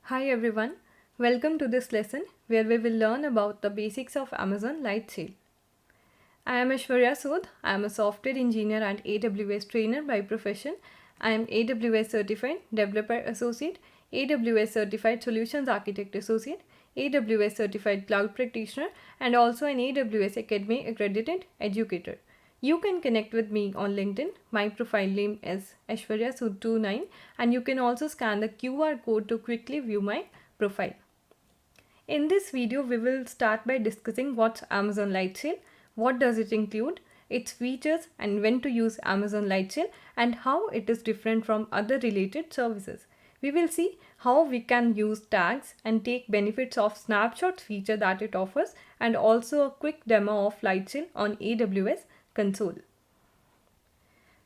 Hi everyone, welcome to this lesson where we will learn about the basics of Amazon Lightsail. I am Aishwarya Sood. I am a software engineer and AWS trainer by profession. I am AWS Certified Developer Associate, AWS Certified Solutions Architect Associate, AWS Certified Cloud Practitioner, and also an AWS Academy Accredited Educator. You can connect with me on LinkedIn. My profile name is Aishwarya Sood29, and you can also scan the QR code to quickly view my profile. In this video, we will start by discussing what's Amazon Lightsail, what does it include, its features and when to use Amazon Lightsail, and how it is different from other related services. We will see how we can use tags and take benefits of snapshots feature that it offers, and also a quick demo of Lightsail on AWS console.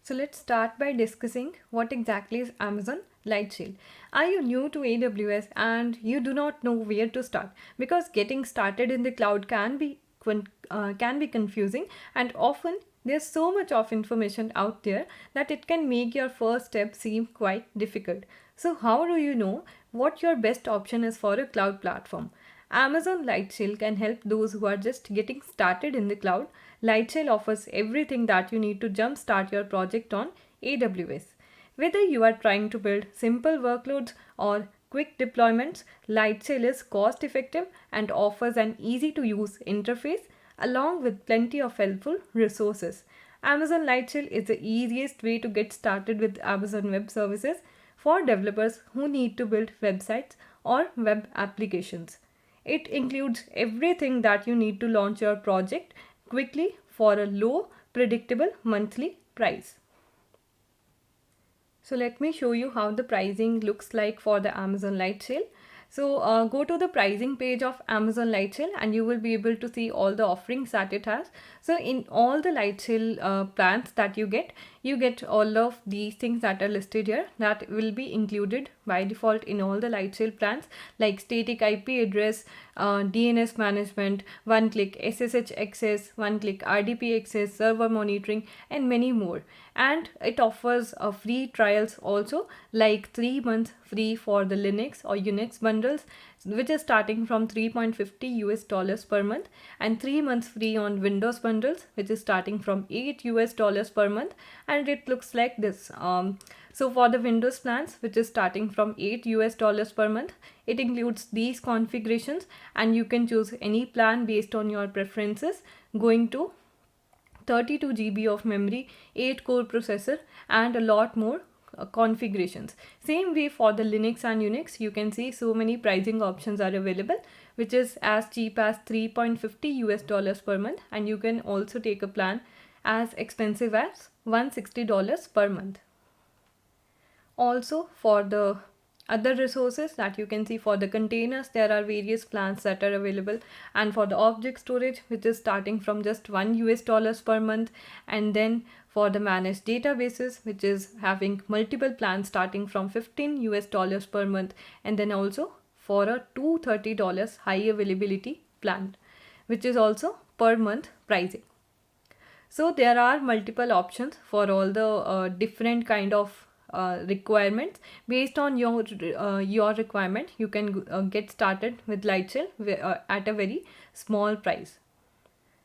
So let's start by discussing what exactly is Amazon Lightsail. Are you new to AWS and you do not know where to start? Because getting started in the cloud can be confusing, and often there's so much of information out there that it can make your first step seem quite difficult. So how do you know what your best option is for a cloud platform? Amazon Lightsail can help those who are just getting started in the cloud. Lightsail offers everything that you need to jumpstart your project on AWS. Whether you are trying to build simple workloads or quick deployments, Lightsail is cost effective and offers an easy to use interface along with plenty of helpful resources. Amazon Lightsail is the easiest way to get started with Amazon Web Services for developers who need to build websites or web applications. It includes everything that you need to launch your project quickly for a low, predictable monthly price. So let me show you how the pricing looks like for the Amazon Lightsail. So go to the pricing page of Amazon Lightsail and you will be able to see all the offerings that it has. So in all the Lightsail plans that you get all of these things that are listed here that will be included by default in all the Lightsail plans, like static IP address, DNS management, one-click SSH access, one-click RDP access, server monitoring, and many more. And it offers free trials also, like 3 months free for the Linux or Unix bundles, which is starting from $3.50 per month, and 3 months free on Windows bundles, which is starting from $8 per month. And it looks like this. So for the Windows plans, which is starting from $8 per month, it includes these configurations, and you can choose any plan based on your preferences, going to 32 GB of memory, 8 core processor, and a lot more configurations. Same way for the Linux and Unix, you can see so many pricing options are available, which is as cheap as $3.50 per month, and you can also take a plan as expensive as $160 per month. Also, for the other resources that you can see, for the containers, there are various plans that are available, and for the object storage, which is starting from just $1 per month, and then for the managed databases, which is having multiple plans starting from $15 per month, and then also for a $230 high availability plan, which is also per month pricing. So there are multiple options for all the different kind of requirements. Based on your requirement, you can get started with Lightsail at a very small price.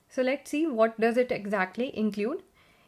So let's see, what does it exactly include.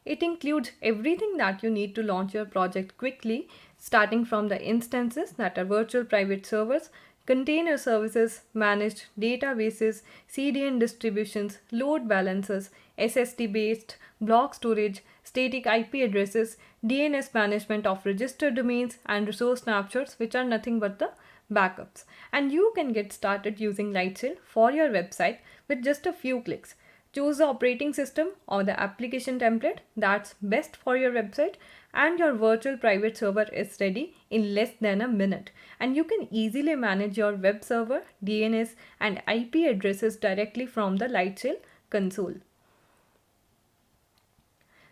It includes everything that you need to launch your project quickly, starting from the instances that are virtual private servers, container services, managed databases, CDN distributions, load balancers, SSD based, block storage, static IP addresses, DNS management of registered domains, and resource snapshots, which are nothing but the backups. And you can get started using Lightsail for your website with just a few clicks. Choose the operating system or the application template that's best for your website, and your virtual private server is ready in less than a minute. And you can easily manage your web server, DNS, and IP addresses directly from the Lightsail console.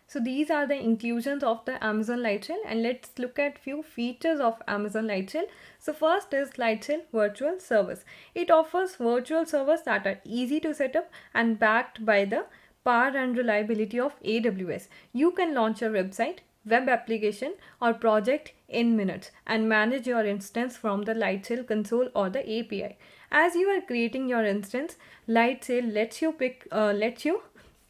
So these are the inclusions of the Amazon Lightsail, and let's look at few features of Amazon Lightsail. So first is Lightsail Virtual Service. It offers virtual servers that are easy to set up and backed by the power and reliability of AWS. You can launch your website web application or project in minutes and manage your instance from the Lightsail console or the API. As you are creating your instance, Lightsail lets you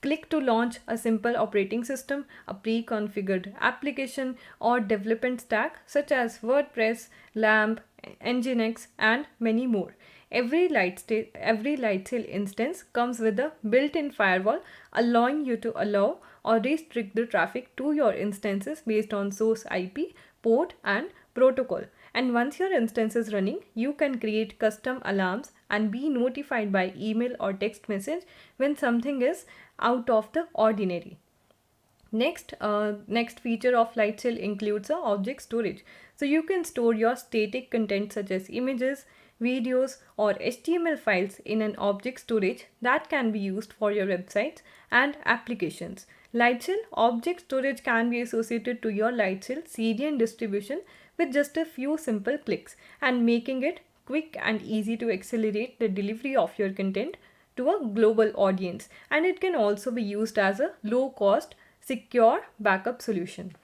click to launch a simple operating system, a pre-configured application, or development stack such as WordPress, LAMP, Nginx, and many more. Every Lightsail instance comes with a built-in firewall allowing you to allow or restrict the traffic to your instances based on source IP, port, and protocol. And once your instance is running, you can create custom alarms and be notified by email or text message when something is out of the ordinary. Next feature of Lightsail includes a object storage. So you can store your static content such as images, videos, or HTML files in an object storage that can be used for your websites and applications. Lightsail object storage can be associated to your Lightsail CDN distribution with just a few simple clicks, and making it quick and easy to accelerate the delivery of your content to a global audience. And it can also be used as a low cost, secure backup solution.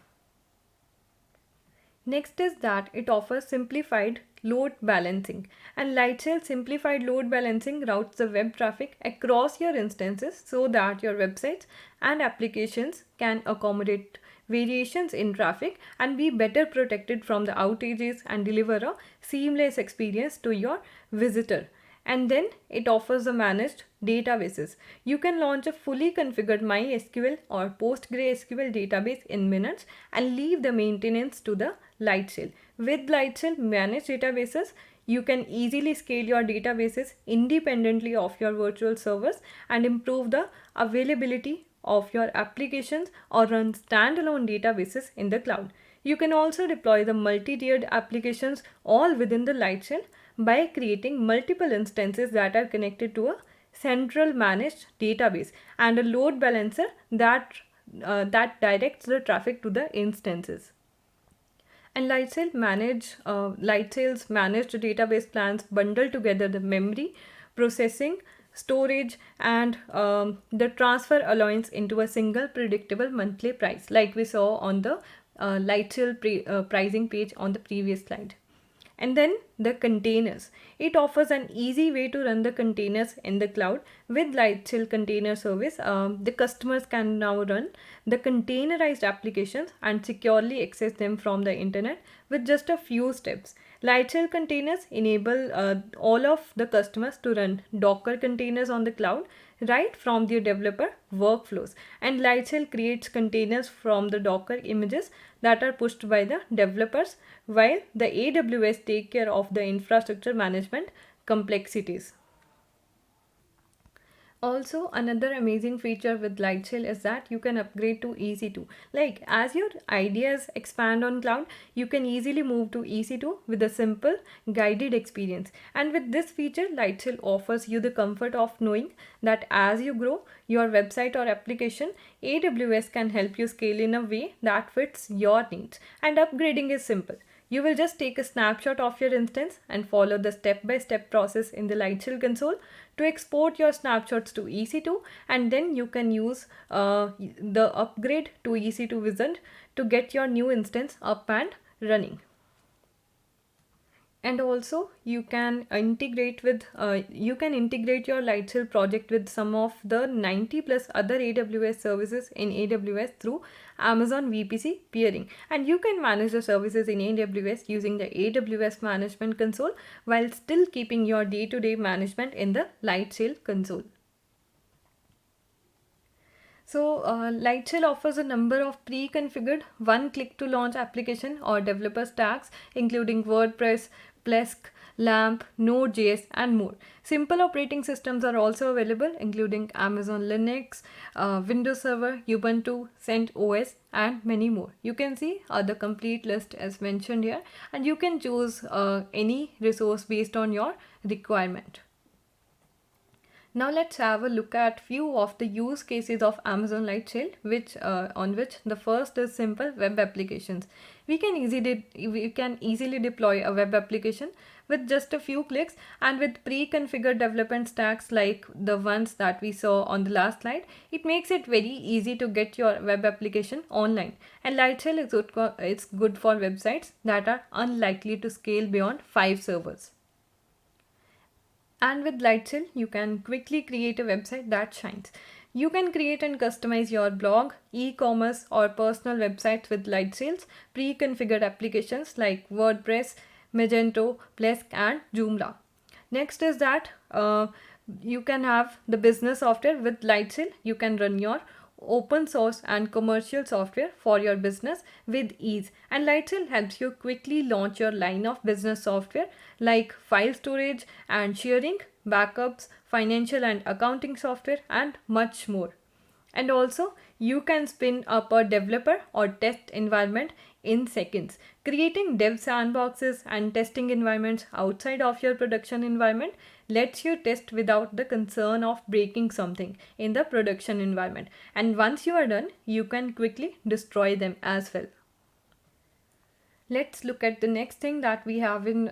Next is that it offers simplified load balancing, and Lightsail simplified load balancing routes the web traffic across your instances so that your websites and applications can accommodate variations in traffic and be better protected from the outages and deliver a seamless experience to your visitor. And then it offers a managed databases. You can launch a fully configured MySQL or PostgreSQL database in minutes and leave the maintenance to the Lightsail. With Lightsail managed databases, you can easily scale your databases independently of your virtual servers and improve the availability of your applications or run standalone databases in the cloud. You can also deploy the multi-tiered applications all within the Lightsail by creating multiple instances that are connected to a central managed database and a load balancer that directs the traffic to the instances. And Lightsail's managed database plans bundle together the memory, processing, storage, and the transfer allowance into a single predictable monthly price, like we saw on the Lightsail pricing page on the previous slide. And then the containers. It offers an easy way to run the containers in the cloud. With Lightsail Container Service, the customers can now run the containerized applications and securely access them from the internet with just a few steps. Lightsail containers enable all of the customers to run Docker containers on the cloud right from their developer workflows. And Lightsail creates containers from the Docker images that are pushed by the developers, while the AWS take care of the infrastructure management complexities. Also, another amazing feature with Lightsail is that you can upgrade to EC2. Like, as your ideas expand on cloud, you can easily move to EC2 with a simple guided experience. And with this feature, Lightsail offers you the comfort of knowing that as you grow your website or application, AWS can help you scale in a way that fits your needs. And upgrading is simple. You will just take a snapshot of your instance and follow the step-by-step process in the Lightsail console to export your snapshots to EC2, and then you can use the upgrade to EC2 wizard to get your new instance up and running. And also you can integrate your Lightsail project with some of the 90 plus other AWS services in AWS through Amazon VPC peering, and you can manage the services in AWS using the AWS management console while still keeping your day-to-day management in the Lightsail console. So Lightsail offers a number of pre-configured one-click-to-launch application or developer stacks, including WordPress, Plesk, LAMP, Node.js, and more. Simple operating systems are also available, including Amazon Linux, Windows Server, Ubuntu, CentOS, and many more. You can see the complete list as mentioned here, and you can choose any resource based on your requirement. Now let's have a look at few of the use cases of Amazon Lightsail, which on which the first is simple web applications. We can easily deploy a web application with just a few clicks, and with pre-configured development stacks like the ones that we saw on the last slide. It makes it very easy to get your web application online. And Lightsail is it's good for websites that are unlikely to scale beyond 5 servers. And with Lightsail, you can quickly create a website that shines. You can create and customize your blog, e-commerce or personal websites with Lightsail's pre-configured applications like WordPress, Magento, Plesk and Joomla. Next is that you can have the business software with Lightsail. You can run your open source and commercial software for your business with ease, and Lightsail helps you quickly launch your line of business software like file storage and sharing, backups, financial and accounting software and much more. And also you can spin up a developer or test environment in seconds. Creating dev sandboxes and testing environments outside of your production environment lets you test without the concern of breaking something in the production environment. And once you are done, you can quickly destroy them as well. Let's look at the next thing that we have in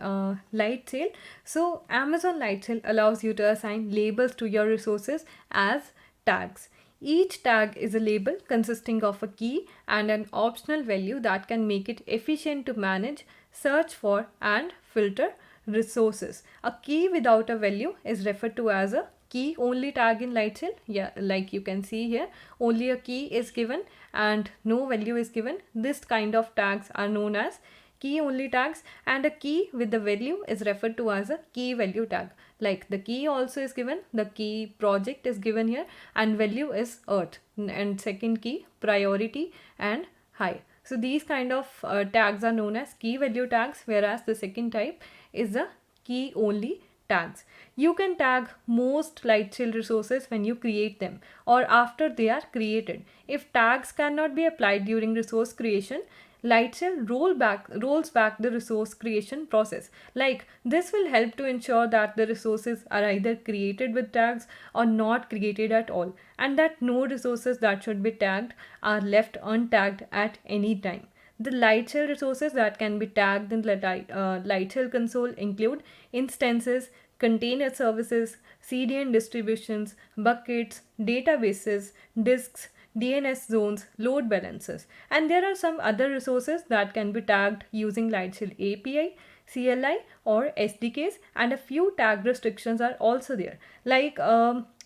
Lightsail. So Amazon Lightsail allows you to assign labels to your resources as tags. Each tag is a label consisting of a key and an optional value that can make it efficient to manage, search for and filter resources. A key without a value is referred to as a key only tag in Lightsail. Yeah, like you can see here, only a key is given and no value is given. This kind of tags are known as key only tags, and a key with the value is referred to as a key value tag. Like the key also is given, the key project is given here, and value is earth, and second key priority and high. So these kind of tags are known as key value tags, whereas the second type is the key only tags. You can tag most Lightsail resources when you create them or after they are created. If tags cannot be applied during resource creation, Lightsail rolls back the resource creation process. Like this will help to ensure that the resources are either created with tags or not created at all, and that no resources that should be tagged are left untagged at any time. The Lightsail resources that can be tagged in Lightsail console include instances, container services, CDN distributions, buckets, databases, disks, DNS zones, load balancers, and there are some other resources that can be tagged using Lightsail API, CLI or SDKs, and a few tag restrictions are also there, like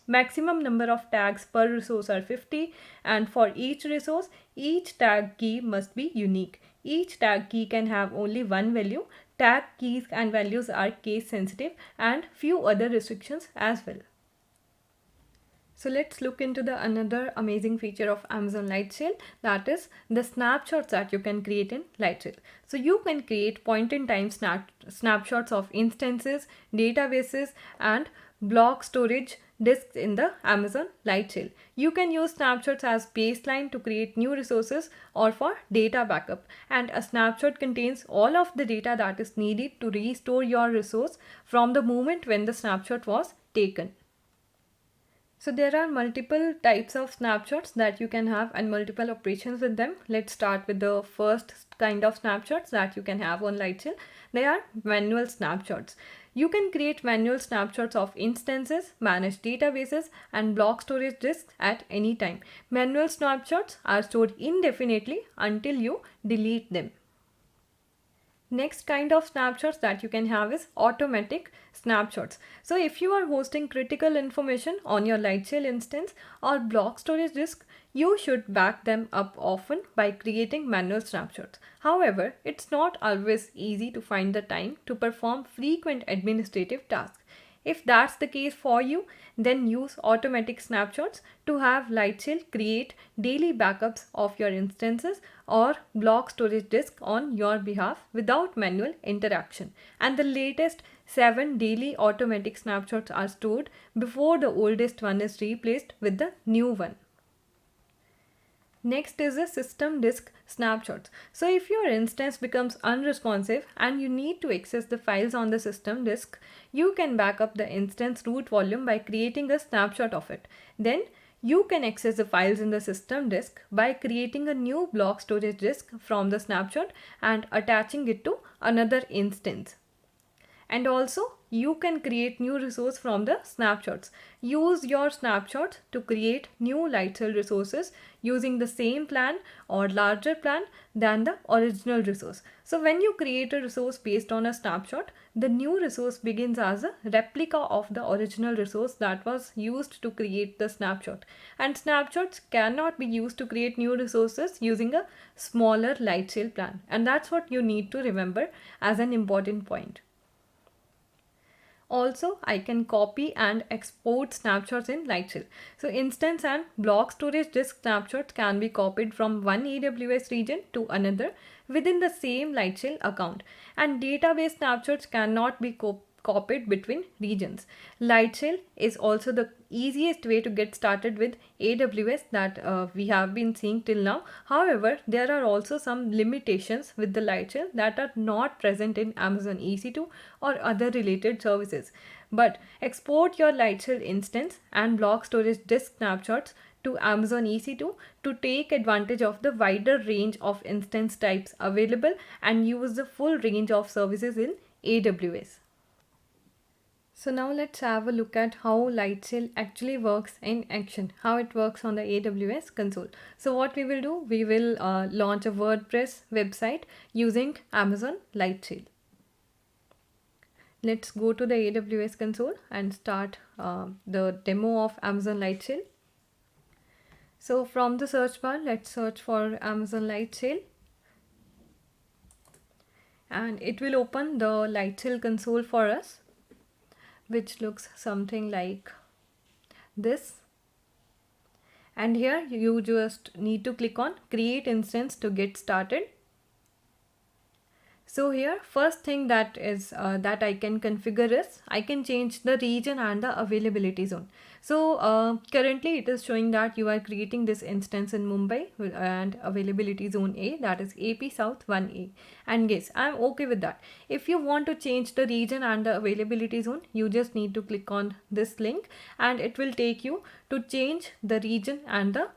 maximum number of tags per resource are 50, and for each resource each tag key must be unique. Each tag key can have only one value. Tag keys and values are case sensitive, and few other restrictions as well. So let's look into the another amazing feature of Amazon Lightsail, that is the snapshots that you can create in Lightsail. So you can create point-in-time snapshots of instances, databases and block storage disks in the Amazon Lightsail. You can use snapshots as baseline to create new resources or for data backup, and a snapshot contains all of the data that is needed to restore your resource from the moment when the snapshot was taken. So there are multiple types of snapshots that you can have and multiple operations with them. Let's start with the first kind of snapshots that you can have on Lightsail. They are manual snapshots. You can create manual snapshots of instances, manage databases and block storage disks at any time. Manual snapshots are stored indefinitely until you delete them. Next kind of snapshots that you can have is automatic snapshots. So if you are hosting critical information on your Lightsail instance or block storage disk, you should back them up often by creating manual snapshots. However, it's not always easy to find the time to perform frequent administrative tasks. If that's the case for you, then use automatic snapshots to have Lightsail create daily backups of your instances or block storage disk on your behalf without manual interaction. And the latest 7 daily automatic snapshots are stored before the oldest one is replaced with the new one. Next is the system disk snapshots. So if your instance becomes unresponsive and you need to access the files on the system disk, you can back up the instance root volume by creating a snapshot of it. Then you can access the files in the system disk by creating a new block storage disk from the snapshot and attaching it to another instance. And also you can create new resource from the snapshots. Use your snapshots to create new Lightsail resources using the same plan or larger plan than the original resource. So when you create a resource based on a snapshot, the new resource begins as a replica of the original resource that was used to create the snapshot. And snapshots cannot be used to create new resources using a smaller Lightsail plan. And that's what you need to remember as an important point. Also, I can copy and export snapshots in Lightsail. So instance and block storage disk snapshots can be copied from one AWS region to another within the same Lightsail account. And database snapshots cannot be copied between regions. Lightsail is also the easiest way to get started with AWS that we have been seeing till now. However, there are also some limitations with the Lightsail that are not present in Amazon EC2 or other related services. But export your Lightsail instance and block storage disk snapshots to Amazon EC2 to take advantage of the wider range of instance types available and use the full range of services in AWS. So now let's have a look at how Lightsail actually works in action, how it works on the AWS console. So what we will do, we will launch a WordPress website using Amazon Lightsail. Let's go to the AWS console and start the demo of Amazon Lightsail. So from the search bar, let's search for Amazon Lightsail. And it will open the Lightsail console for us, which looks something like this. And here you just need to click on create instance to get started. So here first thing that I can configure is I can change the region and the availability zone. So currently it is showing that you are creating this instance in Mumbai and availability zone A, that is AP South 1A. And yes, I'm okay with that. If you want to change the region and the availability zone, you just need to click on this link and it will take you to change the region and the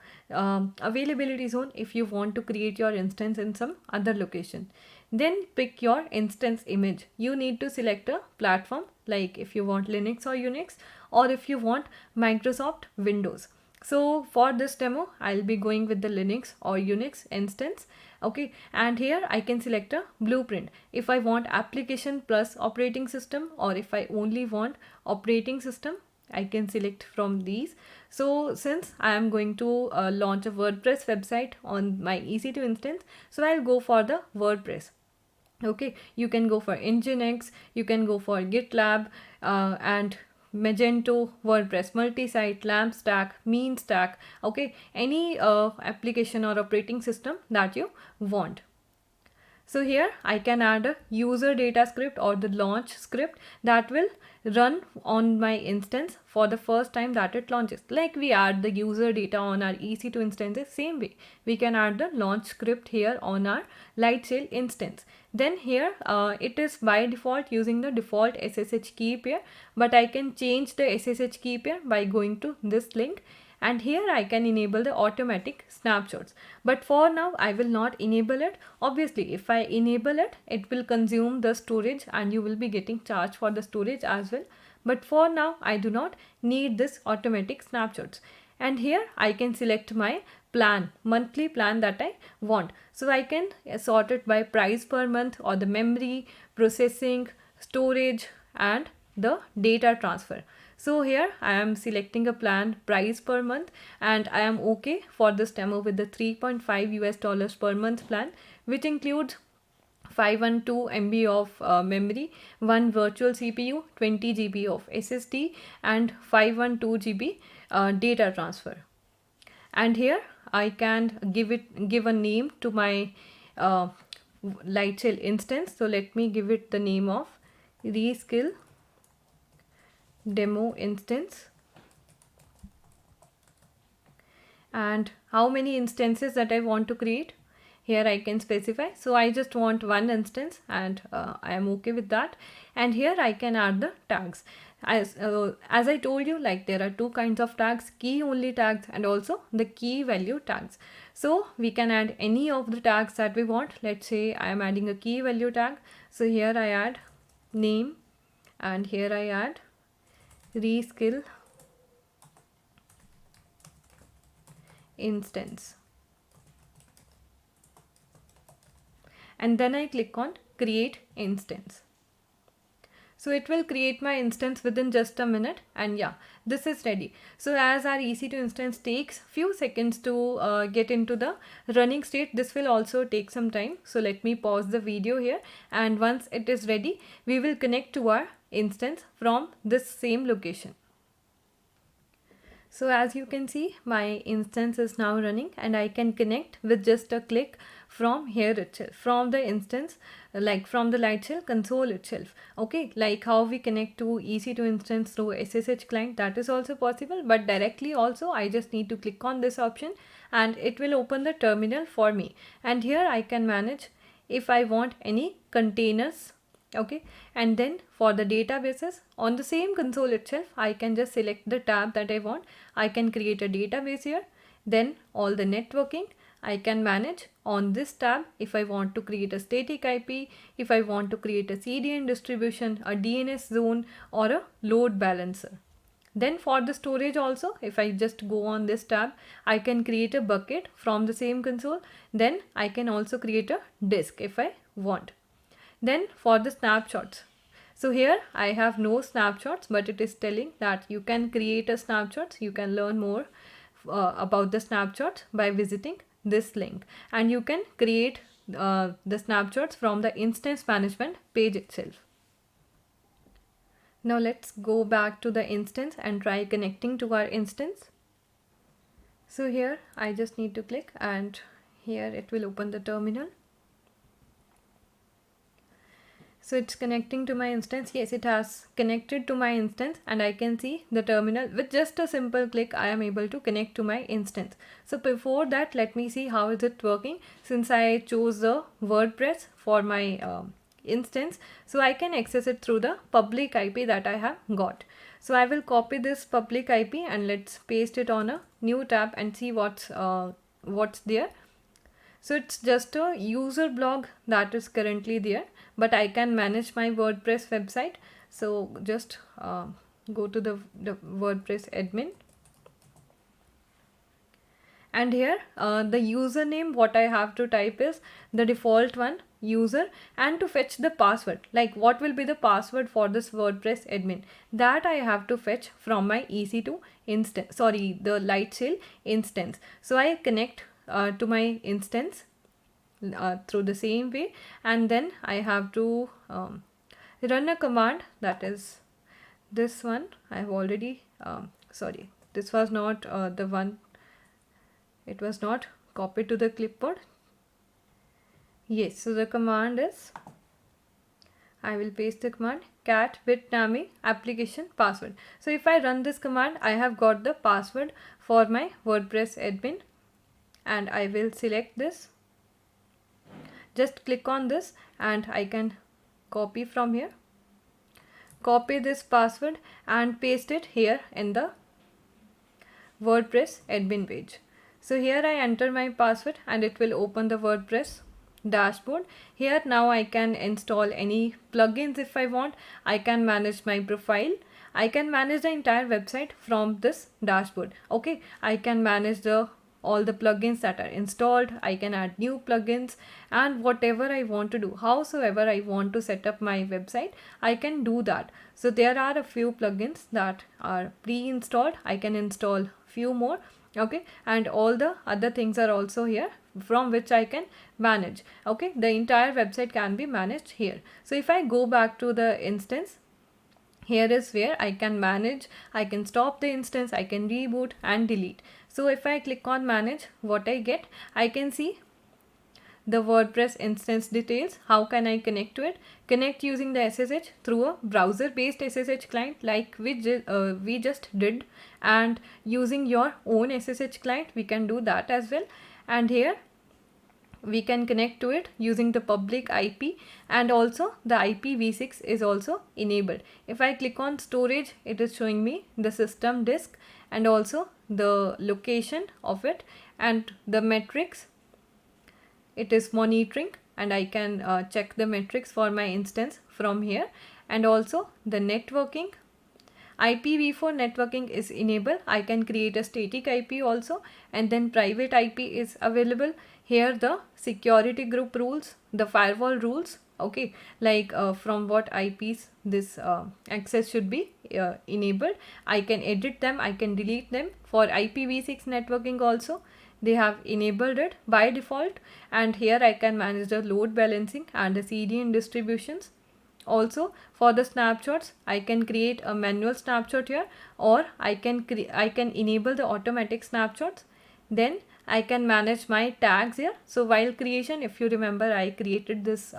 availability zone if you want to create your instance in some other location. Then pick your instance image. You need to select a platform, like if you want Linux or Unix, or if you want Microsoft Windows. So for this demo, I'll be going with the Linux or Unix instance. Okay, and here I can select a blueprint if I want application plus operating system, or if I only want operating system, I can select from these. So since I am going to launch a WordPress website on my EC2 instance, so I'll go for the WordPress. Okay, you can go for Nginx, you can go for GitLab and Magento, WordPress multi-site, LAMP stack, mean stack. Okay, any application or operating system that you want. So here I can add a user data script or the launch script that will run on my instance for the first time that it launches. Like we add the user data on our EC2 instances, same way we can add the launch script here on our Lightsail instance. Then here it is by default using the default SSH key pair, but I can change the SSH key pair by going to this link. And here I can enable the automatic snapshots, but for now I will not enable it. Obviously if I enable it, it will consume the storage and you will be getting charged for the storage as well. But for now I do not need this automatic snapshots. And here I can select my plan, monthly plan that I want. So I can sort it by price per month or the memory, processing, storage and the data transfer. So here I am selecting a plan price per month and I am okay for this demo with the 3.5 US dollars per month plan, which includes 512 MB of memory, 1 virtual CPU, 20 GB of SSD and 512 GB data transfer. And here I can give a name to my Lightsail instance. So let me give it the name of Reskill Demo Instance. And how many instances that I want to create. Here I can specify. So I just want one instance, and I am okay with that. And here I can add the tags. As I told you, like there are two kinds of tags, key only tags and also the key value tags. So we can add any of the tags that we want. Let's say I am adding a key value tag. So here I add name, and here I add reskill instance. And then I click on create instance. So it will create my instance within just a minute, and yeah, this is ready. So as our EC2 instance takes few seconds to get into the running state, this will also take some time. So let me pause the video here, and once it is ready, we will connect to our instance from this same location. So as you can see, my instance is now running, and I can connect with just a click from here itself, from the instance, like from the Lightsail console itself. Okay, like how we connect to EC2 instance through SSH client, that is also possible, but directly also I just need to click on this option and it will open the terminal for me. And here I can manage if I want any containers. Okay, and then for the databases, on the same console itself, I can just select the tab that I want. I can create a database here. Then all the networking I can manage on this tab. If I want to create a static IP, if I want to create a CDN distribution, a DNS zone, or a load balancer. Then for the storage also, if I just go on this tab, I can create a bucket from the same console. Then I can also create a disk if I want. Then for the snapshots, so here I have no snapshots, but it is telling that you can create a snapshots. You can learn more about the snapshots by visiting this link, and you can create the snapshots from the instance management page itself. Now let's go back to the instance and try connecting to our instance. So here I just need to click, and here it will open the terminal. So it's connecting to my instance. Yes, it has connected to my instance, and I can see the terminal. With just a simple click, I am able to connect to my instance. So before that, let me see how is it working. Since I chose the WordPress for my instance, so I can access it through the public IP that I have got. So I will copy this public IP and let's paste it on a new tab and see what's there. So it's just a user blog that is currently there, but I can manage my WordPress website. So just go to the WordPress admin. And here the username, what I have to type is the default one, user, and to fetch the password, like what will be the password for this WordPress admin, that I have to fetch from my EC2 instance, sorry, the Lightsail instance. So I connect to my instance through the same way, and then I have to run a command, that is this one. I have already sorry, this was not the one, it was not copied to the clipboard. Yes, so the command is, I will paste the command cat bitnami application password. So if I run this command, I have got the password for my WordPress admin, and I will select this. Just click on this and I can copy from here, copy this password and paste it here in the WordPress admin page. So here I enter my password and it will open the WordPress dashboard. Here now I can install any plugins if I want. I can manage my profile. I can manage the entire website from this dashboard. Okay, I can manage all the plugins that are installed. I can add new plugins, and whatever I want to do, howsoever I want to set up my website, I can do that. So there are a few plugins that are pre-installed. I can install few more. Okay, and all the other things are also here from which I can manage. Okay, the entire website can be managed here. So if I go back to the instance, here is where I can manage. I can stop the instance, I can reboot and delete. So if I click on manage, what I get, I can see the WordPress instance details. How can I connect to it? Connect using the SSH through a browser based SSH client like we just did, and using your own SSH client we can do that as well. And here we can connect to it using the public IP, and also the IPv6 is also enabled. If I click on storage, it is showing me the system disk and also the location of it, and the metrics it is monitoring, and I can check the metrics for my instance from here. And also the networking, IPv4 networking is enabled. I can create a static IP also, and then private IP is available. Here the security group rules, the firewall rules, okay, like from what IPs this access should be enabled. I can edit them, I can delete them. For IPv6 networking also they have enabled it by default, and here I can manage the load balancing and the CDN distributions. Also for the snapshots, I can create a manual snapshot here, or I can enable the automatic snapshots. Then I can manage my tags here. So while creation, if you remember, I created this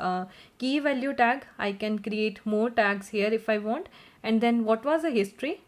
key value tag. I can create more tags here if I want. And then what was the history?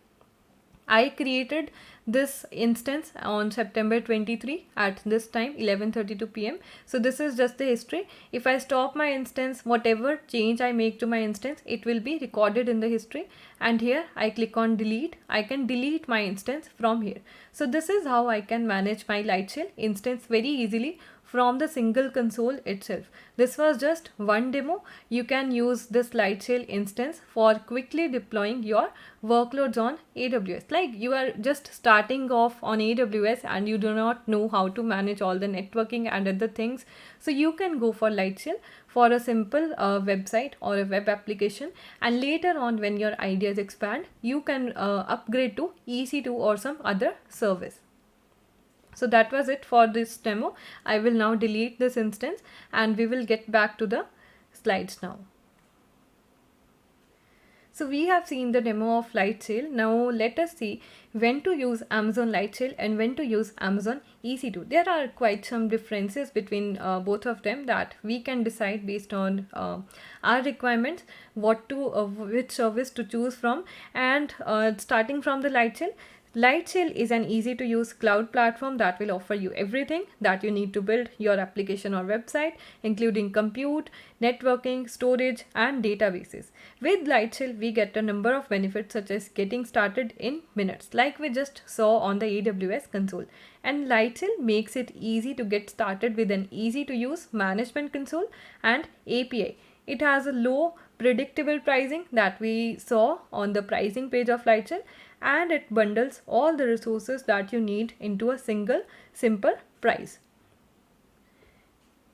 I created this instance on September 23 at this time 11:32 p.m. So this is just the history. If I stop my instance, whatever change I make to my instance, it will be recorded in the history. And here I click on delete. I can delete my instance from here. So this is how I can manage my Lightsail instance very easily from the single console itself. This was just one demo. You can use this Lightsail instance for quickly deploying your workloads on AWS. Like you are just starting off on AWS and you do not know how to manage all the networking and other things. So you can go for Lightsail for a simple website or a web application, and later on when your ideas expand, you can upgrade to EC2 or some other service. So that was it for this demo. I will now delete this instance and we will get back to the slides now. So we have seen the demo of Lightsail. Now let us see when to use Amazon Lightsail and when to use Amazon EC2. There are quite some differences between both of them that we can decide based on our requirements which service to choose from. And starting from the Lightsail. Lightsail is an easy to use cloud platform that will offer you everything that you need to build your application or website, including compute, networking, storage, and databases. With Lightsail, we get a number of benefits such as getting started in minutes, like we just saw on the AWS console. And Lightsail makes it easy to get started with an easy to use management console and API. It has a low predictable pricing that we saw on the pricing page of Lightsail, and it bundles all the resources that you need into a single simple price.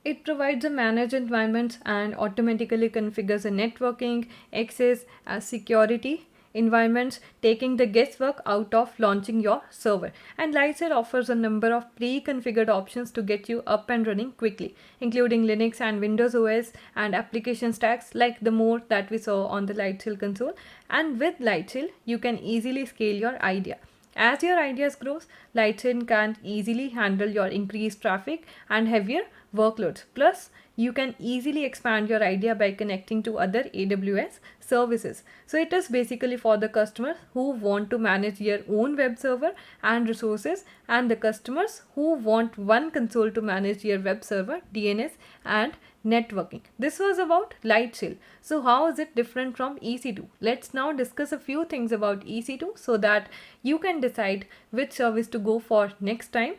It provides a managed environment and automatically configures a networking, access, security environments, taking the guesswork out of launching your server. And Lightsail offers a number of pre-configured options to get you up and running quickly, including Linux and Windows OS and application stacks like the more that we saw on the Lightsail console. And with Lightsail, you can easily scale your idea. As your ideas grows, Lightsail can easily handle your increased traffic and heavier workloads. Plus, you can easily expand your idea by connecting to other AWS services. So it is basically for the customers who want to manage their own web server and resources, and the customers who want one console to manage their web server, DNS, and networking. This was about Lightsail. So how is it different from EC2? Let's now discuss a few things about EC2 so that you can decide which service to go for next time.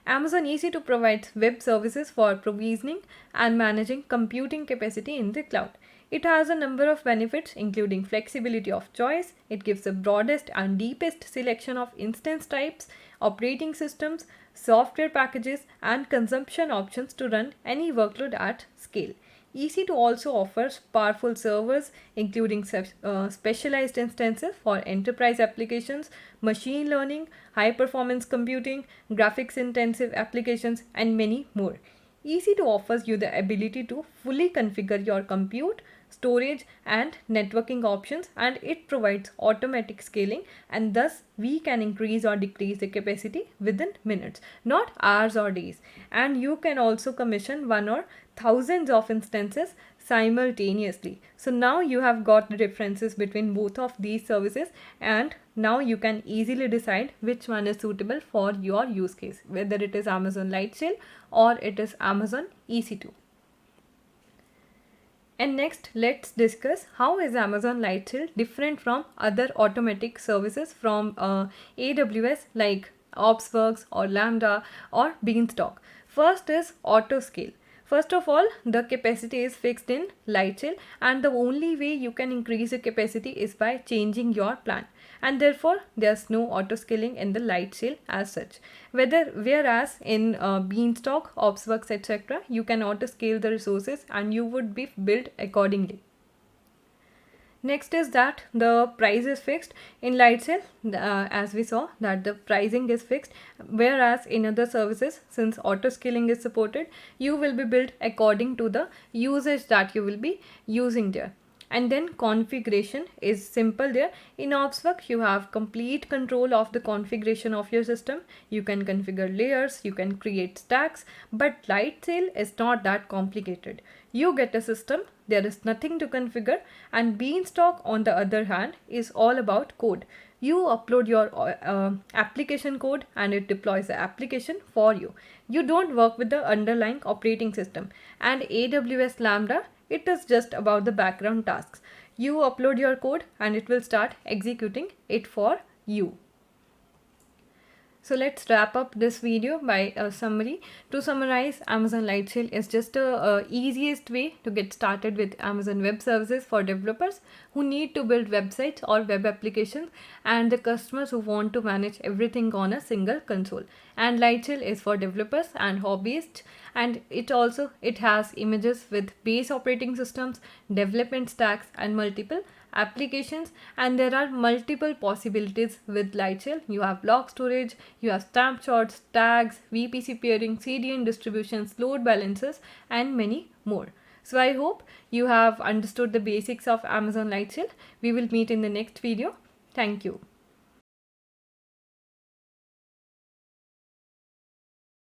Amazon EC2 provides web services for provisioning and managing computing capacity in the cloud. It has a number of benefits including flexibility of choice. It gives the broadest and deepest selection of instance types, operating systems, software packages, and consumption options to run any workload at scale. EC2 also offers powerful servers including specialized instances for enterprise applications, machine learning, high performance computing, graphics intensive applications, and many more. EC2 offers you the ability to fully configure your compute, storage and networking options, and it provides automatic scaling, and thus we can increase or decrease the capacity within minutes, not hours or days. And you can also commission one or thousands of instances simultaneously. So now you have got the differences between both of these services, and now you can easily decide which one is suitable for your use case, whether it is Amazon Lightsail or it is Amazon EC2. And next, let's discuss how is Amazon Lightsail different from other automatic services from AWS like OpsWorks or Lambda or Beanstalk. First is auto scale. First of all, the capacity is fixed in Lightsail, and the only way you can increase the capacity is by changing your plan, and therefore there's no auto scaling in the Lightsail as such. Whereas in Beanstalk, OpsWorks, etc., you can auto scale the resources and you would be built accordingly. Next is that the price is fixed in Lightsail, as we saw that the pricing is fixed, whereas in other services, since auto scaling is supported, you will be built according to the usage that you will be using there. And then configuration is simple there. In OpsWorks, you have complete control of the configuration of your system. You can configure layers, you can create stacks, but Lightsail is not that complicated. You get a system, there is nothing to configure, and Beanstalk on the other hand is all about code. You upload your application code and it deploys the application for you. You don't work with the underlying operating system. And AWS Lambda, it is just about the background tasks. You upload your code and it will start executing it for you. So let's wrap up this video by a summary. To summarize, Amazon Lightsail is just the easiest way to get started with Amazon Web Services for developers who need to build websites or web applications, and the customers who want to manage everything on a single console. And Lightsail is for developers and hobbyists, and it has images with base operating systems, development stacks, and multiple applications, and there are multiple possibilities with Lightsail. You have block storage, you have snapshots, tags, VPC peering, CDN distributions, load balancers, and many more. So I hope you have understood the basics of Amazon Lightsail. We will meet in the next video. Thank you.